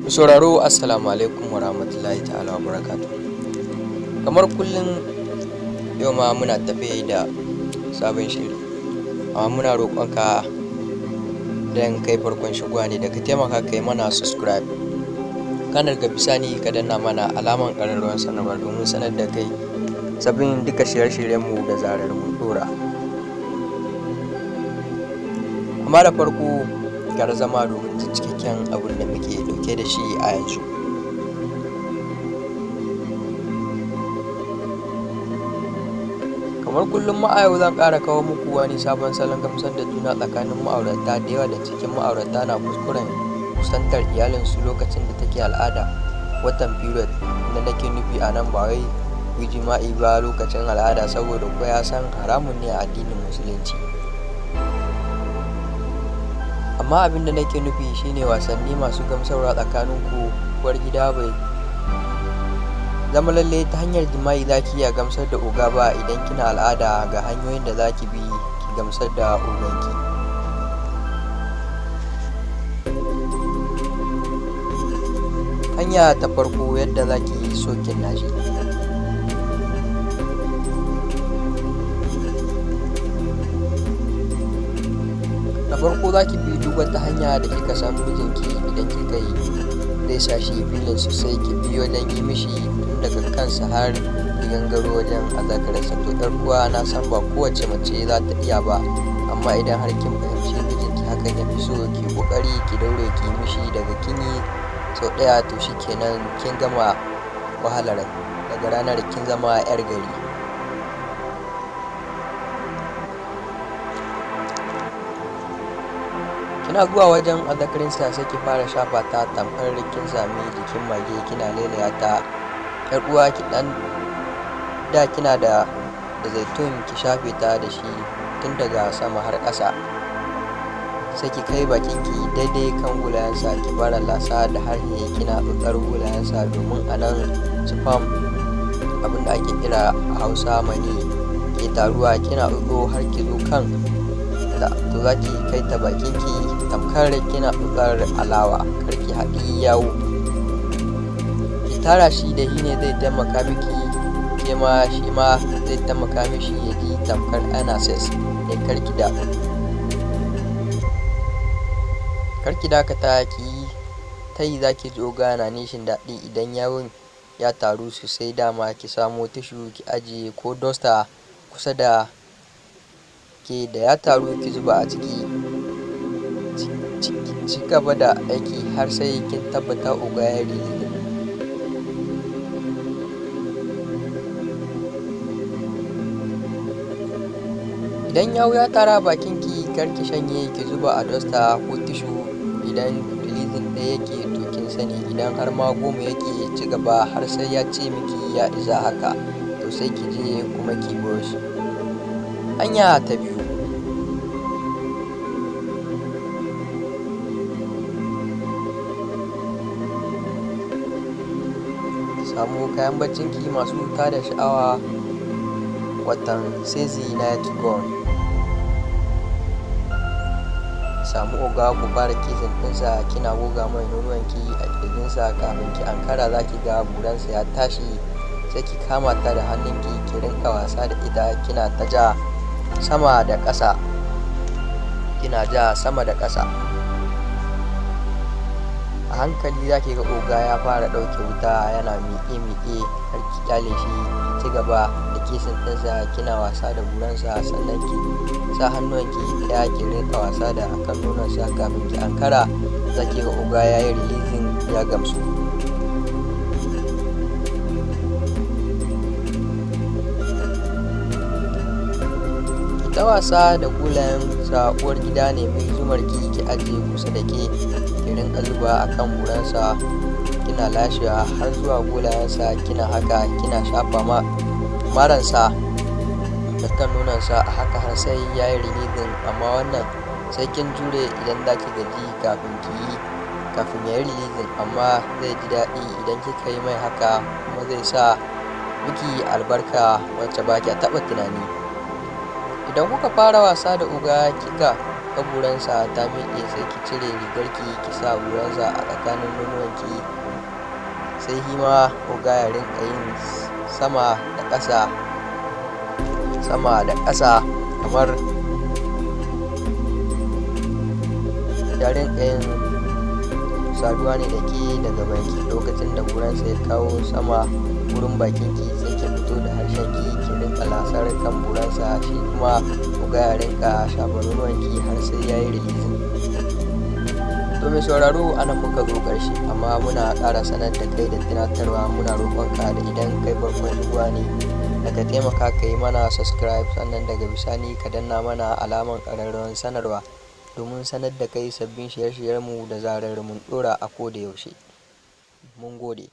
Sauraro assalamu alaikum warahmatullahi ta'ala wa barakatuh. Kamar kullum yau ma muna tafe da sabon shiri, amma muna roƙonka dan kai farkon shigowa ne da ka taimaka kai mana subscribe, kana daga bisani ka danna mana alaman ƙararrawar sanarwa domin sanar da kai sabbin duka shirye-shiryenmu da zarar mun ɗora. Amma da farko gyara zama domin jin cikakken abin da muke ɗauke da shi a yanzu. Kamar kullum a yau zan ƙara kawo muku wani sabon salon gamsar da juna tsakanin ma'aurata da yawa da cikin ma'aurata na kuskuren kusantar iyalinsu lokacin da take al'ada watan period da nake nufi a nan ba wai ku jima'i ba lokacin al'ada, saboda ko ya san haramun ne a addinin musulunci. Amma abin da nake nufi shine wasanni masu gamsarwa tsakanin ku uwar gida bai zama lalle ta hanyar jima'i zaki iya gamsar da oga ba. Idan kina al'ada ga hanyoyin da zaki bi ki gamsar da oganki. Hanya ta farko, yadda zaki yi sokin nashi. Da farko zaki bi duk wata hanya da kika san mijinki idan kika yi zai sa shi filin sosai, ki biyo don yi mishi tun daga kansa har ki gangaro wajen azzakarinsa. To ɗan uwa, na san ba kowace mace za ta iya ba, amma idan har kin fahimci mijinki hakan ya fi so, ki kokari ki daure ki yi mishi. Daga kin yi sau ɗaya to shikenan kin gama wahalar, daga ranar kin zama 'yar gari. Kina zuwa wajen azzakarinsa sai ki fara shafa ta tamkar kin sami jikin mage kina lelaya ta. Yar uwa, ki dan da kina da zaitun ki shafe ta da shi tun daga sama har ƙasa, sai ki kai bakinki daidai kan gulayensa ki fara lasa da harshe kina tsotsar gulayensa, domin a nan sperm abin da ake kira a Hausa mani ke taruwa. Kina tsotso har ki zo kan da to zaki kai ta bakinki tamkar kina tsotsar alawa, kar ki haɗi yawo. Ki tara shi da shi ne zai taimaka miki, ke ma shi ma zai taimaka mishi ya ji tamkar ana ses ne. Karki dakata ki yi ta yi, zaki ji oga na nishin daɗi. Idan yawon ya taru sosai, dama ki samo tishu ki ajiye ko dosta kusa da ke, da ya taru ki zuba a ciki. Ci gaba da aiki har sai kin tabbata oga ya release. Idan yawo ya tara bakinki, kar ki shanye, ki zuba a dosta ko tishu. Idan releasing ɗaya yake to kin sani, idan har ma 10 yake ci gaba har sai ya ce miki ya isa haka, to sai ki je kuma ki brush. Hanya ta biyu, samu kayan baccinki masu wuta da sha'awa watan sezi night gown. Samu oga ku fara kizin ɗinsa, kina goga mai nonuwanki a ƙirjinsa. Kafin ki ankara zaki ga buransa ya tashi, sai ki kama ta da hannunki ki rinka wasa da ita, kina ta ja sama da ƙasa, kina ja sama da ƙasa. A hankali zaki ga oga ya fara ɗauke wuta, yana miƙe-miƙe. Har ki kyale shi, ki ci gaba da kisin ɗinsa, kina wasa da buransa. Sannan ki sa hannuwanki ɗaya ki rinka wasa da akan nononsa. Kafin ki ankara zaki ga oga ya yi releasing, ya gamsu. Ki ta wasa da gulayensa. Uwar gida ne mai zumarki ki ajiye kusa da ke, ki rinka zuba akan buransa, kina lashewa har zuwa gulayensa. Kina haka kina shafa maransa da kan nononsa a haka har sai ya yi releasing. Amma wannan sai kin jure idan zaki gaji kafin ya yi releasing, amma zai ji daɗi idan kika yi mai haka, kuma zai sa miki albarka wacce ba kya taɓa tunani. Idan kuka fara wasa da oga kika ga buransa ta miƙe sai ki cire rigarki ki sa buransa a tsakanin nonuwanki, sai hima oga ya rinƙa yin sama da ƙasa kamar ya rinƙa yin saduwa ne da ke daga baki. Lokacin da buransa ya kawo sama wurin bakinki sai ki fito da harshenki ki rinƙa lasar kan buransa, shi kuma oga ya rinƙa shafa nonuwanki har sai ya yi releasing. To mai sauraro anan muka zo ƙarshe, amma muna ƙara sanar da kai da tunatarwa, muna roƙonka da idan kai farkon shigowa ne da ka taimaka ka yi mana subscribe, sannan daga bisani ka danna mana alaman ƙararrawar sanarwa domin sanar da kai sabbin shirye-shiryenmu da zarar mun ɗora a koda yaushe. Mun gode.